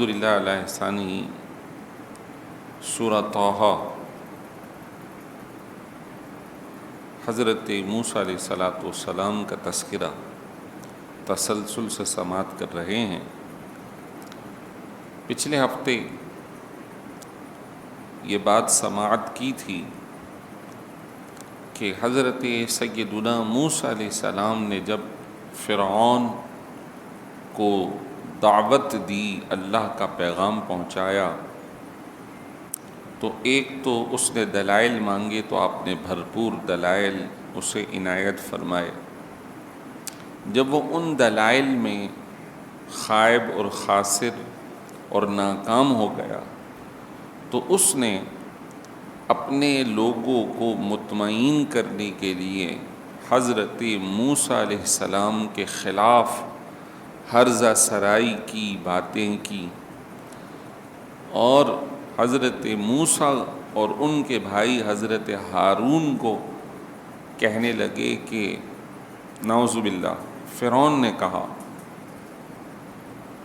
الحمدللہ علی احسانہ سورہ طٰہٰ حضرت موسیٰ علیہ السلام کا تذکرہ تسلسل سے سماعت کر رہے ہیں۔ پچھلے ہفتے یہ بات سماعت کی تھی کہ حضرت سیدنا موسیٰ علیہ السلام نے جب فرعون کو دعوت دی، اللہ کا پیغام پہنچایا، تو ایک تو اس نے دلائل مانگے تو آپ نے بھرپور دلائل اسے عنایت فرمائے۔ جب وہ ان دلائل میں خائب اور خاسر اور ناکام ہو گیا تو اس نے اپنے لوگوں کو مطمئن کرنے کے لیے حضرت موسیٰ علیہ السلام کے خلاف ہرزہ سرائی کی باتیں کی، اور حضرت موسیٰ اور ان کے بھائی حضرت ہارون کو کہنے لگے کہ نعوذ باللہ، فرعون نے کہا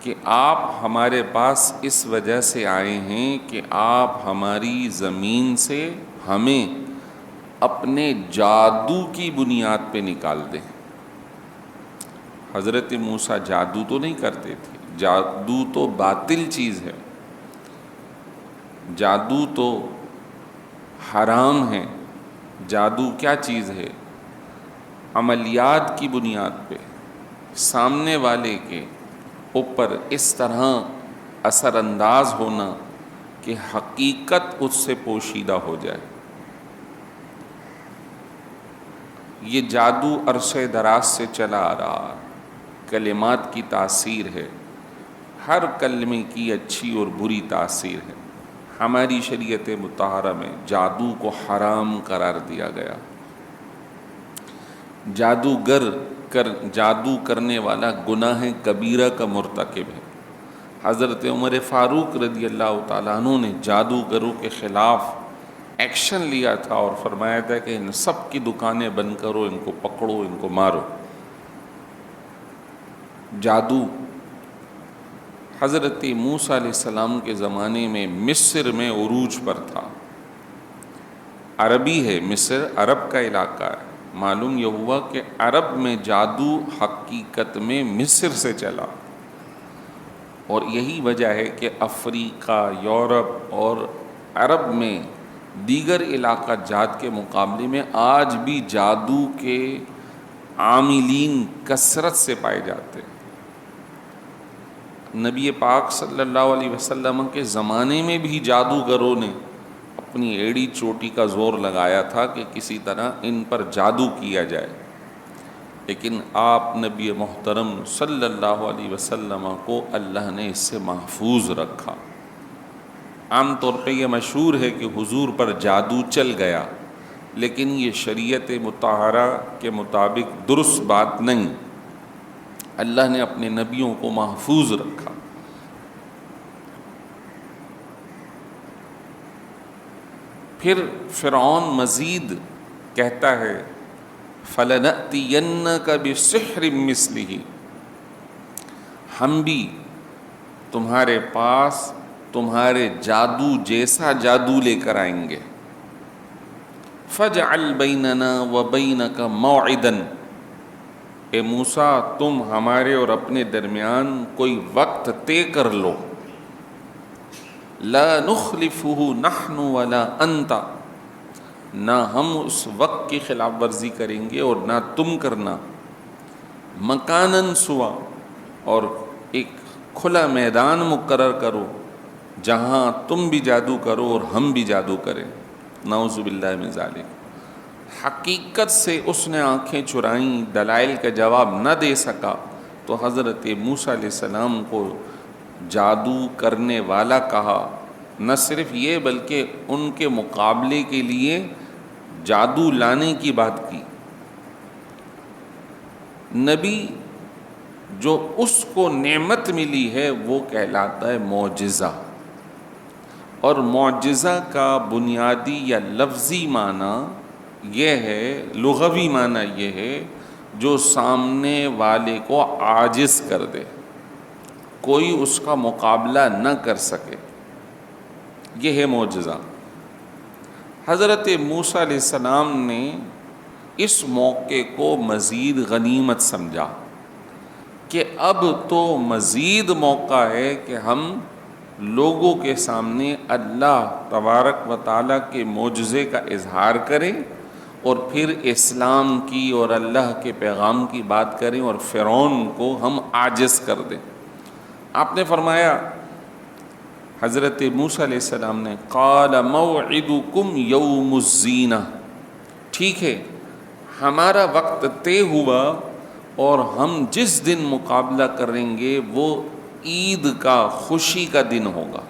کہ آپ ہمارے پاس اس وجہ سے آئے ہیں کہ آپ ہماری زمین سے ہمیں اپنے جادو کی بنیاد پہ نکال دیں۔ حضرت موسیٰ جادو تو نہیں کرتے تھے، جادو تو باطل چیز ہے، جادو تو حرام ہے۔ جادو کیا چیز ہے؟ عملیات کی بنیاد پہ سامنے والے کے اوپر اس طرح اثر انداز ہونا کہ حقیقت اس سے پوشیدہ ہو جائے۔ یہ جادو عرصہ دراز سے چلا آ رہا ہے، کلمات کی تاثیر ہے، ہر کلمے کی اچھی اور بری تاثیر ہے۔ ہماری شریعت مطہرہ میں جادو کو حرام قرار دیا گیا۔ جادو کرنے والا گناہ کبیرہ کا مرتکب ہے۔ حضرت عمر فاروق رضی اللہ تعالیٰ عنہ نے جادوگروں کے خلاف ایکشن لیا تھا اور فرمایا تھا کہ ان سب کی دکانیں بند کرو، ان کو پکڑو، ان کو مارو۔ جادو حضرت موسیٰ علیہ السلام کے زمانے میں مصر میں عروج پر تھا۔ عربی ہے، مصر عرب کا علاقہ ہے۔ معلوم یہ ہوا کہ عرب میں جادو حقیقت میں مصر سے چلا، اور یہی وجہ ہے کہ افریقہ، یورپ اور عرب میں دیگر علاقہ جات کے مقابلے میں آج بھی جادو کے عاملین کثرت سے پائے جاتے ہیں۔ نبی پاک صلی اللہ علیہ وسلم کے زمانے میں بھی جادوگروں نے اپنی ایڑی چوٹی کا زور لگایا تھا کہ کسی طرح ان پر جادو کیا جائے، لیکن آپ نبی محترم صلی اللہ علیہ وسلم کو اللہ نے اس سے محفوظ رکھا۔ عام طور پہ یہ مشہور ہے کہ حضور پر جادو چل گیا، لیکن یہ شریعت مطہرہ کے مطابق درست بات نہیں۔ اللہ نے اپنے نبیوں کو محفوظ رکھا۔ پھر فرعون مزید کہتا ہے فَلَنَأْتِيَنَّكَ بِسِحْرٍ مِّثْلِهِ، ہم بھی تمہارے پاس تمہارے جادو جیسا جادو لے کر آئیں گے۔ فَاجْعَلْ بَيْنَنَا وَبَيْنَكَ مَوْعِدًا، اے موسیٰ تم ہمارے اور اپنے درمیان کوئی وقت طے کر لو۔ لا نخلفہ نحن ولا انت، نہ ہم اس وقت کی خلاف ورزی کریں گے اور نہ تم کرنا۔ مکاناً سوا، اور ایک کھلا میدان مقرر کرو جہاں تم بھی جادو کرو اور ہم بھی جادو کریں۔ نعوذ باللہ من ذالک۔ حقیقت سے اس نے آنکھیں چرائیں، دلائل کا جواب نہ دے سکا، تو حضرت موسیٰ علیہ السلام کو جادو کرنے والا کہا۔ نہ صرف یہ بلکہ ان کے مقابلے کے لیے جادو لانے کی بات کی۔ نبی جو اس کو نعمت ملی ہے وہ کہلاتا ہے معجزہ، اور معجزہ کا بنیادی یا لفظی معنی یہ ہے، لغوی معنی یہ ہے جو سامنے والے کو عاجز کر دے۔ کوئی اس کا مقابلہ نہ کر سکے. یہ ہے معجزہ. حضرت موسیٰ علیہ السلام نے اس موقع کو مزید غنیمت سمجھا کہ اب تو مزید موقع ہے کہ ہم لوگوں کے سامنے اللہ تبارک و تعالیٰ کے معجزے کا اظہار کریں اور پھر اسلام کی اور اللہ کے پیغام کی بات کریں اور فرعون کو ہم عاجز کر دیں. آپ نے فرمایا حضرت موسیٰ علیہ السلام نے قال موعدکم یوم الزینہ، ٹھیک ہے ہمارا وقت طے ہوا اور ہم جس دن مقابلہ کریں گے وہ عید کا، خوشی کا دن ہوگا.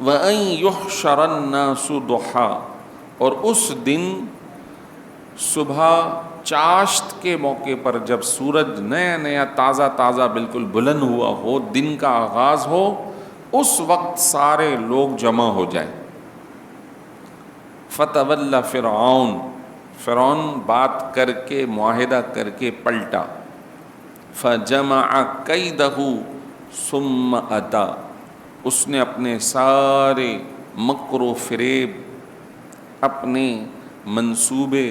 وَأَن يُحْشَرَ النَّاسُ ضُحًى، اور اس دن صبح چاشت کے موقع پر جب سورج نیا نیا تازہ تازہ بالکل بلند ہوا ہو، دن کا آغاز ہو، اس وقت سارے لوگ جمع ہو جائیں. فَتَوَلَّ فرعون بات کر کے معاہدہ کر کے پلٹا. فَجَمَعَ كَيْدَهُ ثُمَّ أَتَى، اس نے اپنے سارے مکر و فریب، اپنے منصوبے،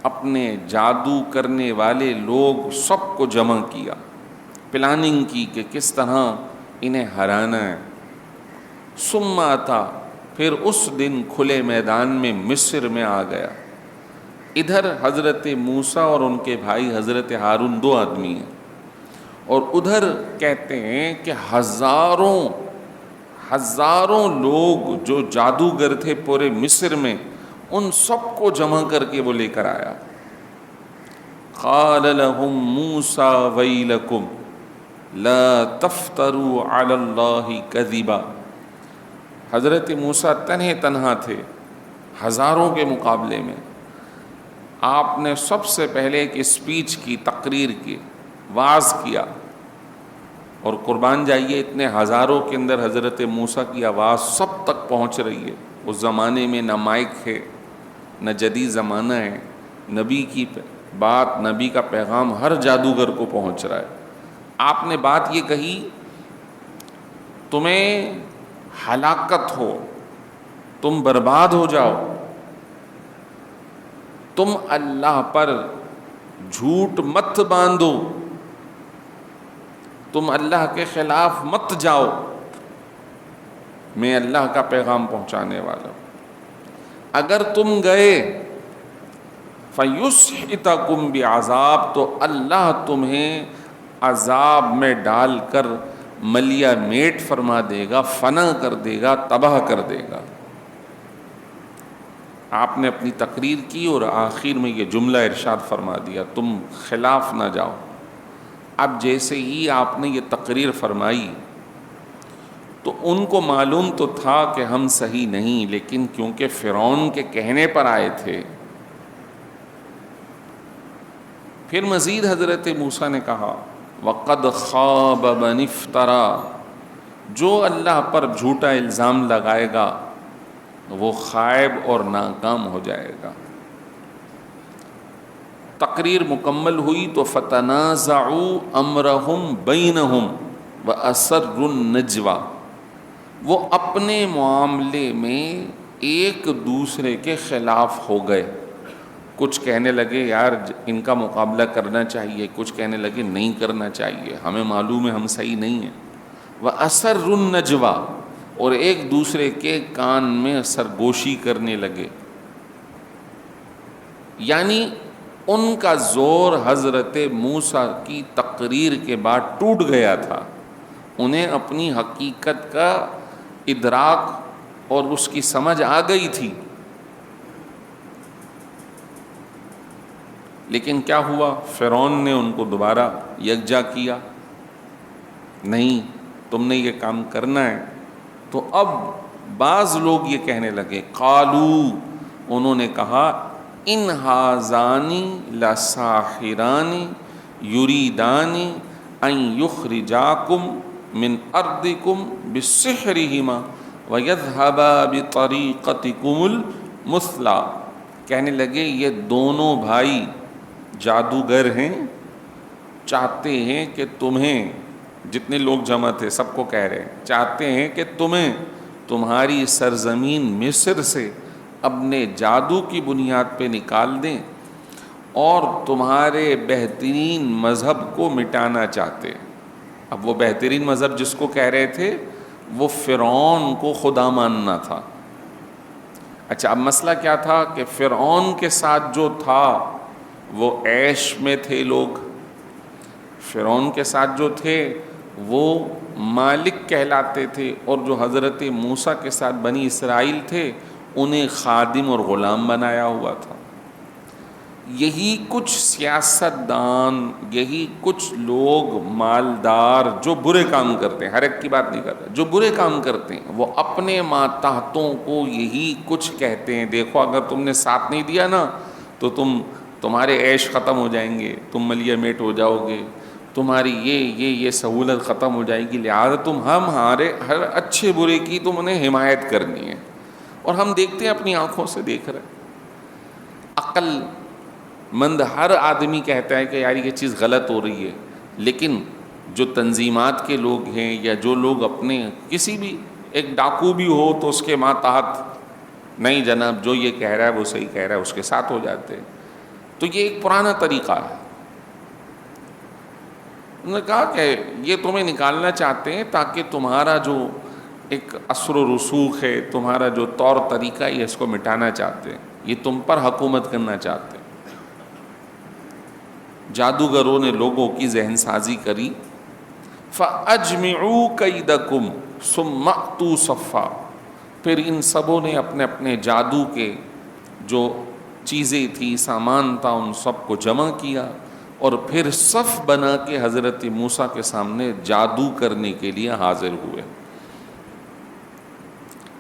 اپنے جادو کرنے والے لوگ سب کو جمع کیا، پلاننگ کی کہ کس طرح انہیں ہرانا ہے. ثم أتى، پھر اس دن کھلے میدان میں مصر میں آ گیا. ادھر حضرت موسیٰ اور ان کے بھائی حضرت ہارون دو آدمی ہیں، اور ادھر کہتے ہیں کہ ہزاروں لوگ جو جادوگر تھے پورے مصر میں، ان سب کو جمع کر کے وہ لے کر آیا. قال لهم موسیٰ ویلکم لا تفتروا علی اللہ کذبا. حضرت موسیٰ تنہا تھے ہزاروں کے مقابلے میں. آپ نے سب سے پہلے ایک اسپیچ کی، تقریر کی، واعظ کیا، اور قربان جائیے اتنے ہزاروں کے اندر حضرت موسیٰ کی آواز سب تک پہنچ رہی ہے. اس زمانے میں نہ مائک ہے، نہ جدید زمانہ ہے. نبی کی بات، نبی کا پیغام ہر جادوگر کو پہنچ رہا ہے. آپ نے بات یہ کہی تمہیں ہلاکت ہو، تم برباد ہو جاؤ، تم اللہ پر جھوٹ مت باندھو، تم اللہ کے خلاف مت جاؤ، میں اللہ کا پیغام پہنچانے والا ہوں. اگر تم گئے فَيُسْحِتَكُمْ بِعَذَابٍ، تو اللہ تمہیں عذاب میں ڈال کر ملیا میٹ فرما دے گا، فنا کر دے گا، تباہ کر دے گا. آپ نے اپنی تقریر کی اور آخر میں یہ جملہ ارشاد فرما دیا تم خلاف نہ جاؤ. اب جیسے ہی آپ نے یہ تقریر فرمائی تو ان کو معلوم تو تھا کہ ہم صحیح نہیں، لیکن کیونکہ فرعون کے کہنے پر آئے تھے. پھر مزید حضرت موسیٰ نے کہا وَقَدْ خَابَ مَنِ افْتَرَى، جو اللہ پر جھوٹا الزام لگائے گا وہ خائب اور ناکام ہو جائے گا. تقریر مکمل ہوئی تو فَتَنَازَعُوا أَمْرَهُمْ بَيْنَهُمْ وَأَسَرُّوا النَّجْوَىٰ، وہ اپنے معاملے میں ایک دوسرے کے خلاف ہو گئے. کچھ کہنے لگے یار ان کا مقابلہ کرنا چاہیے، کچھ کہنے لگے نہیں کرنا چاہیے، ہمیں معلوم ہے ہم صحیح نہیں ہیں. وَأَسَرُّوا النَّجْوَىٰ، اور ایک دوسرے کے کان میں سرگوشی کرنے لگے. یعنی ان کا زور حضرت موسیٰ کی تقریر کے بعد ٹوٹ گیا تھا. انہیں اپنی حقیقت کا ادراک اور اس کی سمجھ آ گئی تھی. لیکن کیا ہوا؟ فرعون نے ان کو دوبارہ یکجا کیا، نہیں تم نے یہ کام کرنا ہے. تو اب بعض لوگ یہ کہنے لگے قالو، انہوں نے کہا ان ھذانی لساحران یریدان ان یخرجاکم من ارضکم بسحرہما ویذھبا بطریقتکم المثلی. کہنے لگے یہ دونوں بھائی جادوگر ہیں، چاہتے ہیں کہ تمہیں جتنے لوگ جمع تھے سب کو کہہ رہے ہیں چاہتے ہیں کہ تمہیں تمہاری سرزمین مصر سے اپنے جادو کی بنیاد پہ نکال دیں اور تمہارے بہترین مذہب کو مٹانا چاہتے. اب وہ بہترین مذہب جس کو کہہ رہے تھے وہ فرعون کو خدا ماننا تھا. اچھا اب مسئلہ کیا تھا کہ فرعون کے ساتھ جو تھا وہ عیش میں تھے لوگ, فرعون کے ساتھ جو تھے وہ مالک کہلاتے تھے, اور جو حضرت موسیٰ کے ساتھ بنی اسرائیل تھے انہیں خادم اور غلام بنایا ہوا تھا. یہی کچھ سیاستدان, یہی کچھ لوگ مالدار جو برے کام کرتے ہیں, ہر ایک کی بات نہیں کر رہا, جو برے کام کرتے ہیں وہ اپنے ماتحتوں کو یہی کچھ کہتے ہیں دیکھو اگر تم نے ساتھ نہیں دیا نا تو تمہارے عیش ختم ہو جائیں گے, تم ملیہ میٹ ہو جاؤ گے, تمہاری یہ سہولت ختم ہو جائے گی, لہٰذا تم ہمارے ہر اچھے برے کی تم انہیں حمایت کرنی ہے. اور ہم دیکھتے ہیں اپنی آنکھوں سے دیکھ رہے ہیں, عقل مند ہر آدمی کہتا ہے کہ یار یہ چیز غلط ہو رہی ہے, لیکن جو تنظیمات کے لوگ ہیں یا جو لوگ اپنے کسی بھی ایک ڈاکو بھی ہو تو اس کے ماتحت نہیں جناب جو یہ کہہ رہا ہے وہ صحیح کہہ رہا ہے اس کے ساتھ ہو جاتے ہیں. تو یہ ایک پرانا طریقہ ہے. انہوں نے کہا کہ یہ تمہیں نکالنا چاہتے ہیں تاکہ تمہارا جو ایک اثر و رسوخ ہے, تمہارا جو طور طریقہ ہے اس کو مٹانا چاہتے ہیں, یہ تم پر حکومت کرنا چاہتے ہیں. جادوگروں نے لوگوں کی ذہن سازی کری. فَأَجْمِعُوا كَيْدَكُمْ ثُمَّ ائْتُوا صَفًّا, پھر ان سبوں نے اپنے اپنے جادو کے جو چیزیں تھیں سامان تھا ان سب کو جمع کیا اور پھر صف بنا کے حضرت موسیٰ کے سامنے جادو کرنے کے لیے حاضر ہوئے.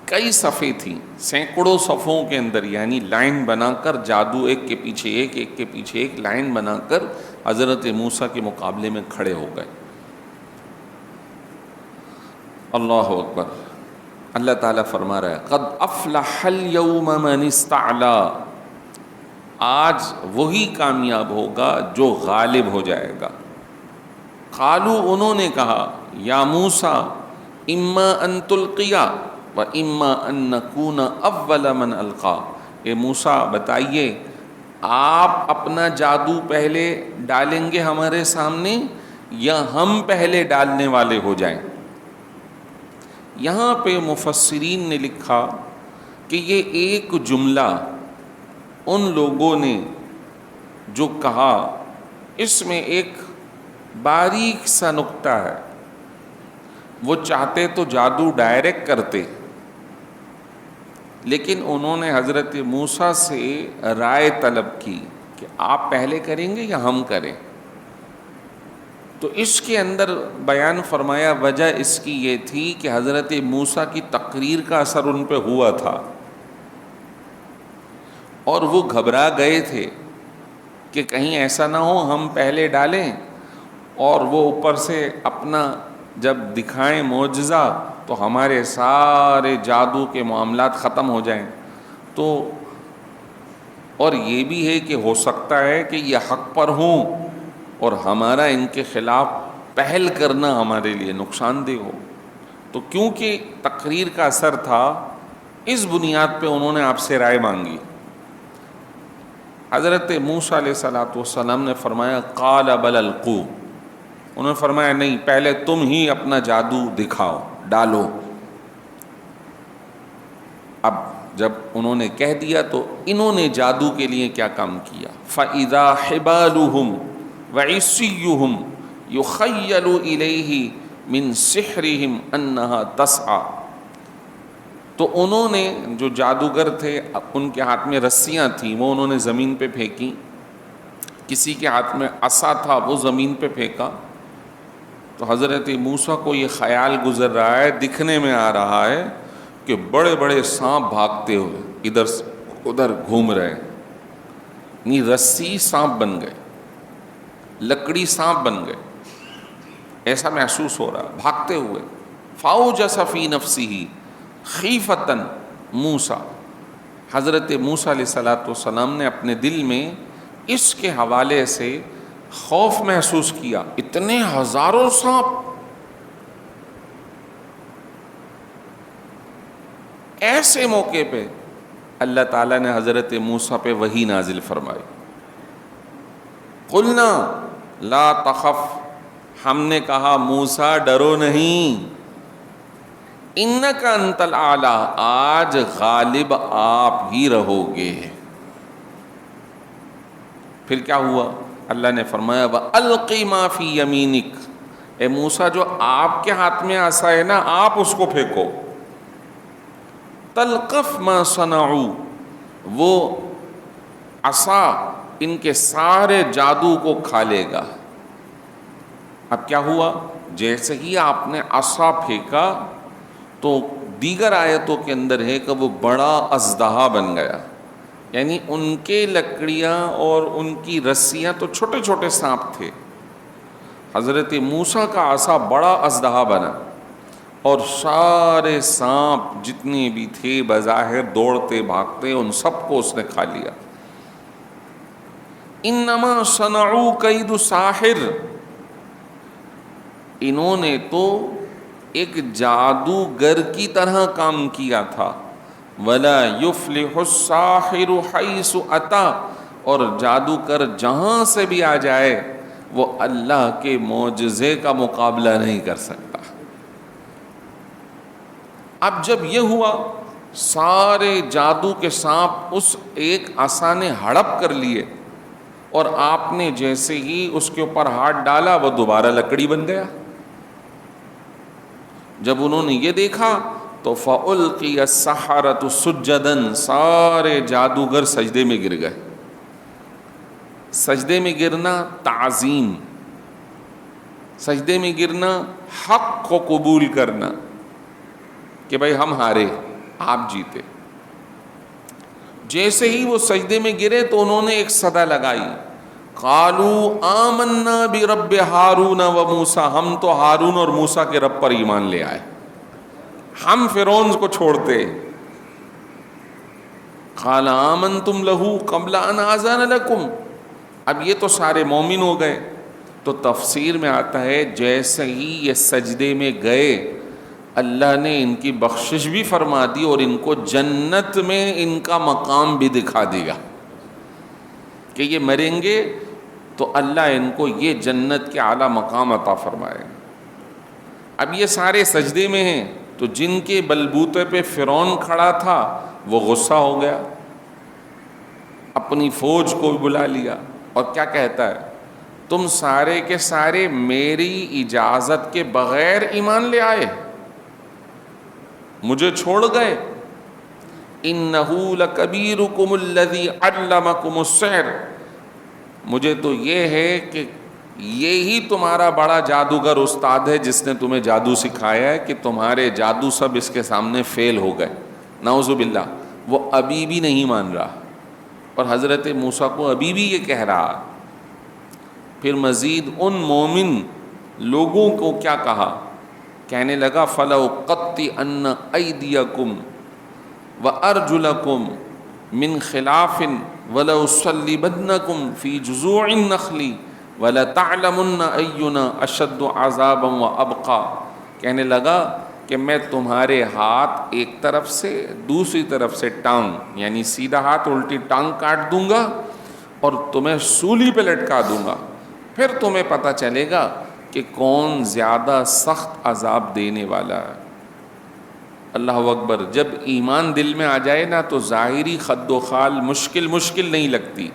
کئی صفیں تھیں, سینکڑوں صفوں کے اندر, یعنی لائن بنا کر جادو ایک کے پیچھے ایک لائن بنا کر حضرت موسیٰ کے مقابلے میں کھڑے ہو گئے. اللہ اکبر. اللہ تعالیٰ فرما رہا ہے قد افلح اليوم من استعلا, آج وہی کامیاب ہوگا جو غالب ہو جائے گا. قالوا, انہوں نے کہا, یا موسیٰ اما ان تلقیا و اما ان نکون اول من القا, اے موسیٰ بتائیے آپ اپنا جادو پہلے ڈالیں گے ہمارے سامنے یا ہم پہلے ڈالنے والے ہو جائیں. یہاں پہ مفسرین نے لکھا کہ یہ ایک جملہ ان لوگوں نے جو کہا اس میں ایک باریک سا نقطہ ہے. وہ چاہتے تو جادو ڈائریکٹ کرتے, لیکن انہوں نے حضرت موسیٰ سے رائے طلب کی کہ آپ پہلے کریں گے یا ہم کریں. تو اس کے اندر بیان فرمایا وجہ اس کی یہ تھی کہ حضرت موسیٰ کی تقریر کا اثر ان پہ ہوا تھا اور وہ گھبرا گئے تھے کہ کہیں ایسا نہ ہو ہم پہلے ڈالیں اور وہ اوپر سے اپنا جب دکھائیں معجزہ تو ہمارے سارے جادو کے معاملات ختم ہو جائیں. تو اور یہ بھی ہے کہ ہو سکتا ہے کہ یہ حق پر ہوں اور ہمارا ان کے خلاف پہل کرنا ہمارے لیے نقصان دہ ہو. تو کیونکہ تقریر کا اثر تھا اس بنیاد پہ انہوں نے آپ سے رائے مانگی. حضرت موسیٰ علیہ السلام نے فرمایا قال بل القوا, انہوں نے فرمایا نہیں پہلے تم ہی اپنا جادو دکھاؤ, ڈالو. اب جب انہوں نے کہہ دیا تو انہوں نے جادو کے لیے کیا کام کیا. فَإِذَا حِبَالُهُمْ وَعِصِيُّهُمْ يُخَيَّلُ إِلَيْهِ مِنْ سِحْرِهِمْ أَنَّهَا تَسْعَى, تو انہوں نے جو جادوگر تھے ان کے ہاتھ میں رسیاں تھیں وہ انہوں نے زمین پہ پھینکی, کسی کے ہاتھ میں عصا تھا وہ زمین پہ پھینکا. تو حضرت موسیٰ کو یہ خیال گزر رہا ہے, دکھنے میں آ رہا ہے کہ بڑے بڑے سانپ بھاگتے ہوئے ادھر سے ادھر گھوم رہے ہیں. نہیں رسی سانپ بن گئے, لکڑی سانپ بن گئے, ایسا محسوس ہو رہا بھاگتے ہوئے. فَأَوْجَسَ فِي نَفْسِهِ خیفتاً موسیٰ, حضرت موسیٰ علیہ السلام نے اپنے دل میں اس کے حوالے سے خوف محسوس کیا. اتنے ہزاروں سانپ ایسے موقع پہ اللہ تعالیٰ نے حضرت موسیٰ پہ وحی نازل فرمائی. قلنا لا تخف، ہم نے کہا موسیٰ ڈرو نہیں، انک انت الاعلی، آج غالب آپ ہی رہو گے. پھر کیا ہوا؟ اللہ نے فرمایا وَأَلْقِ مَا فِي يَمِينِكَ، اے موسیٰ جو آپ کے ہاتھ میں عصا ہے نا، آپ اس کو پھینکو. تلقف ما صنعوا، وہ عصا ان کے سارے جادو کو کھا لے گا. اب کیا ہوا؟ جیسے ہی آپ نے عصا پھینکا تو دیگر آیتوں کے اندر ہے کہ وہ بڑا اژدہا بن گیا. یعنی ان کے لکڑیاں اور ان کی رسیاں تو چھوٹے چھوٹے سانپ تھے، حضرت موسیٰ کا عصا بڑا اژدہا بنا اور سارے سانپ جتنے بھی تھے بظاہر دوڑتے بھاگتے ان سب کو اس نے کھا لیا. انما صنعوا کید ساحر، انہوں نے تو ایک جادوگر کی طرح کام کیا تھا. ولا یفلح الساحر حیث اتی، اور جادوگر جہاں سے بھی آ جائے وہ اللہ کے معجزے کا مقابلہ نہیں کر سکتا. اب جب یہ ہوا سارے جادو کے سانپ اس ایک عصا نے ہڑپ کر لیے اور آپ نے جیسے ہی اس کے اوپر ہاتھ ڈالا وہ دوبارہ لکڑی بن گیا. جب انہوں نے یہ دیکھا تو فَأُلْقِيَ السَّحَرَةُ سُجَّدًا، سارے جادوگر سجدے میں گر گئے. سجدے میں گرنا تعظیم، سجدے میں گرنا حق کو قبول کرنا کہ بھائی ہم ہارے آپ جیتے. جیسے ہی وہ سجدے میں گرے تو انہوں نے ایک صدا لگائی، قالوا آمنا برب ہارون و موسیٰ، ہم تو ہارون اور موسیٰ کے رب پر ایمان لے آئے، ہم فرعون کو چھوڑتے. قال آمنتم لہ قبل ان آذن لکم، اب یہ تو سارے مومن ہو گئے. تو تفسیر میں آتا ہے جیسے ہی یہ سجدے میں گئے اللہ نے ان کی بخشش بھی فرما دی اور ان کو جنت میں ان کا مقام بھی دکھا دیا کہ یہ مریں گے تو اللہ ان کو یہ جنت کے اعلیٰ مقام عطا فرمائے. اب یہ سارے سجدے میں ہیں تو جن کے بلبوتے پہ فرعون کھڑا تھا وہ غصہ ہو گیا، اپنی فوج کو بھی بلا لیا اور کیا کہتا ہے، تم سارے کے سارے میری اجازت کے بغیر ایمان لے آئے، مجھے چھوڑ گئے. اِنَّهُ لَكَبِيرُكُمُ الَّذِي عَلَّمَكُمُ السِّحْرَ، مجھے تو یہ ہے کہ یہی تمہارا بڑا جادوگر استاد ہے جس نے تمہیں جادو سکھایا ہے کہ تمہارے جادو سب اس کے سامنے فیل ہو گئے. نعوذ باللہ، وہ ابھی بھی نہیں مان رہا اور حضرت موسیٰ کو ابھی بھی یہ کہہ رہا. پھر مزید ان مومن لوگوں کو کیا کہا، کہنے لگا فَلَأُقَطِّعَنَّ أَيْدِيَكُمْ وَأَرْجُلَكُمْ مِنْ خِلَافٍ وَلَأُصَلِّبَنَّكُمْ فِي جُذُوعِ النَّخْلِ وَلَتَعْلَمُنَّ أَيُّنَا أَشَدُّ عَذَابًا وَأَبْقَىٰ. کہنے لگا کہ میں تمہارے ہاتھ ایک طرف سے دوسری طرف سے ٹانگ، یعنی سیدھا ہاتھ الٹی ٹانگ کاٹ دوں گا اور تمہیں سولی پہ لٹکا دوں گا، پھر تمہیں پتہ چلے گا کہ کون زیادہ سخت عذاب دینے والا ہے. اللہ اکبر. جب ایمان دل میں آ جائے نا تو ظاہری خد و خال مشکل نہیں لگتی.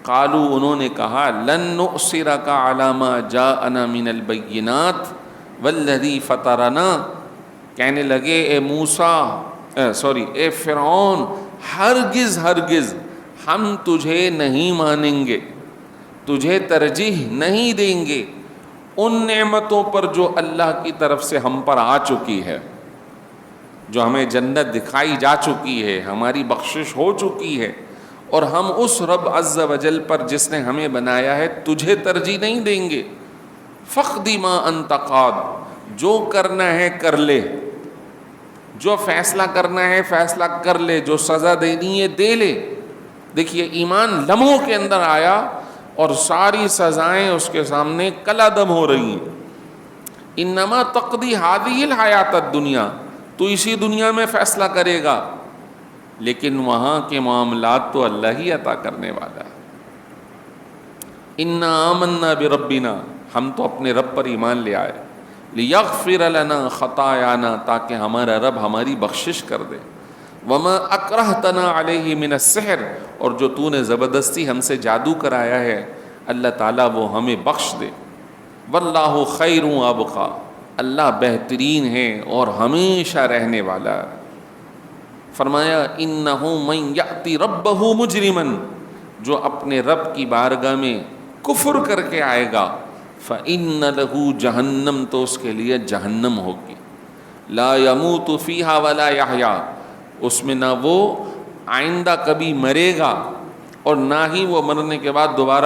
قالو، انہوں نے کہا لن نؤثرک علی ما جاءنا من البینات والذی فطرنا، کہنے لگے اے اے فرعون، ہرگز ہم تجھے نہیں مانیں گے، تجھے ترجیح نہیں دیں گے ان نعمتوں پر جو اللہ کی طرف سے ہم پر آ چکی ہے، جو ہمیں جنت دکھائی جا چکی ہے، ہماری بخشش ہو چکی ہے، اور ہم اس رب عز و جل پر جس نے ہمیں بنایا ہے تجھے ترجیح نہیں دیں گے. فقد ما انت قاد، جو کرنا ہے کر لے، جو فیصلہ کرنا ہے فیصلہ کر لے، جو سزا دینی ہے دے لے. دیکھیے ایمان لمحوں کے اندر آیا اور ساری سزائیں اس کے سامنے کالعدم ہو رہی ہیں. انما تقضی هذه الحیات الدنیا، تو اسی دنیا میں فیصلہ کرے گا، لیکن وہاں کے معاملات تو اللہ ہی عطا کرنے والا ہے۔ انا آمنا بربنا، ہم تو اپنے رب پر ایمان لے آئے، لیغفر لنا خطایانا، تاکہ ہمارا رب ہماری بخشش کر دے، وما اکرہتنا علیہ من السحر، اور جو تو نے زبردستی ہم سے جادو کرایا ہے اللہ تعالیٰ وہ ہمیں بخش دے، واللہ خیر وابقا، اللہ بہترین ہے اور ہمیشہ رہنے والا ہے۔ فرمایا انہ من یأتی ربہ مجرما، جو اپنے رب کی بارگاہ میں کفر کر کے آئے گا، فإن لہ جہنم، تو اس کے لیے جہنم ہوگی، لا یموت فیہا ولا یحیا، اس میں نہ وہ آئندہ کبھی مرے گا اور نہ ہی وہ مرنے کے بعد دوبارہ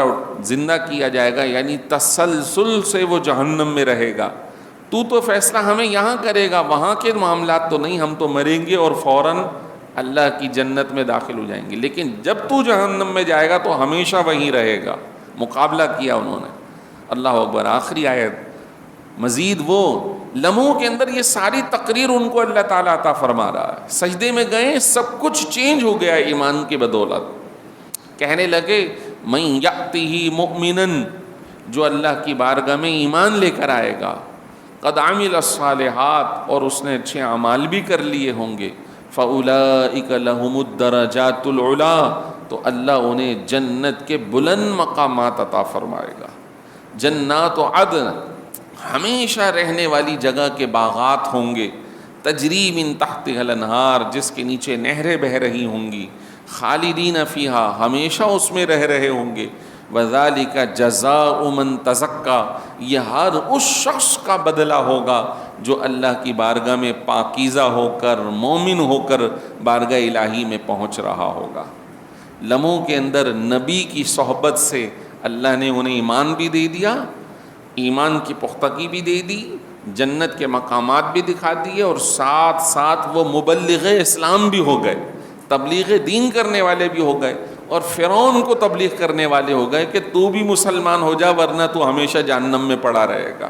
زندہ کیا جائے گا، یعنی تسلسل سے وہ جہنم میں رہے گا۔ تو فیصلہ ہمیں یہاں کرے گا، وہاں کے معاملات تو نہیں، ہم تو مریں گے اور فوراً اللہ کی جنت میں داخل ہو جائیں گے، لیکن جب تو جہنم میں جائے گا تو ہمیشہ وہیں رہے گا۔ مقابلہ کیا انہوں نے۔ اللہ اکبر۔ آخری آیت، مزید وہ لمحوں کے اندر یہ ساری تقریر ان کو اللہ تعالیٰ عطا فرما رہا ہے۔ سجدے میں گئے، سب کچھ چینج ہو گیا ایمان کی بدولت۔ کہنے لگے من یأتہ مؤمنا، جو اللہ کی بارگاہ میں ایمان لے کر آئے گا، قد عمل الصالحات، اور اس نے اچھے اعمال بھی کر لیے ہوں گے، فاولئک لہم الدرجات العلی، تو اللہ انہیں جنت کے بلند مقامات عطا فرمائے گا۔ جنات عدن، ہمیشہ رہنے والی جگہ کے باغات ہوں گے، تجری من تحتها الانہار، جس کے نیچے نہریں بہہ رہی ہوں گی، خالدین فیہا، ہمیشہ اس میں رہ رہے ہوں گے، وذالک جزاء من تزکا، یہ ہر اس شخص کا بدلہ ہوگا جو اللہ کی بارگاہ میں پاکیزہ ہو کر، مومن ہو کر بارگاہ الہی میں پہنچ رہا ہوگا۔ لمحوں کے اندر نبی کی صحبت سے اللہ نے انہیں ایمان بھی دے دیا، ایمان کی پختگی بھی دے دی، جنت کے مقامات بھی دکھا دیے، اور ساتھ ساتھ وہ مبلغ اسلام بھی ہو گئے، تبلیغ دین کرنے والے بھی ہو گئے، اور فرعون کو تبلیغ کرنے والے ہو گئے کہ تو بھی مسلمان ہو جا ورنہ تو ہمیشہ جہنم میں پڑا رہے گا۔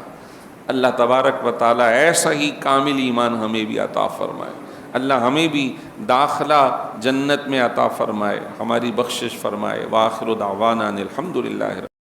اللہ تبارک و تعالیٰ ایسا ہی کامل ایمان ہمیں بھی عطا فرمائے۔ اللہ ہمیں بھی داخلہ جنت میں عطا فرمائے، ہماری بخشش فرمائے۔ وآخر دعوانا ان الحمد للہ۔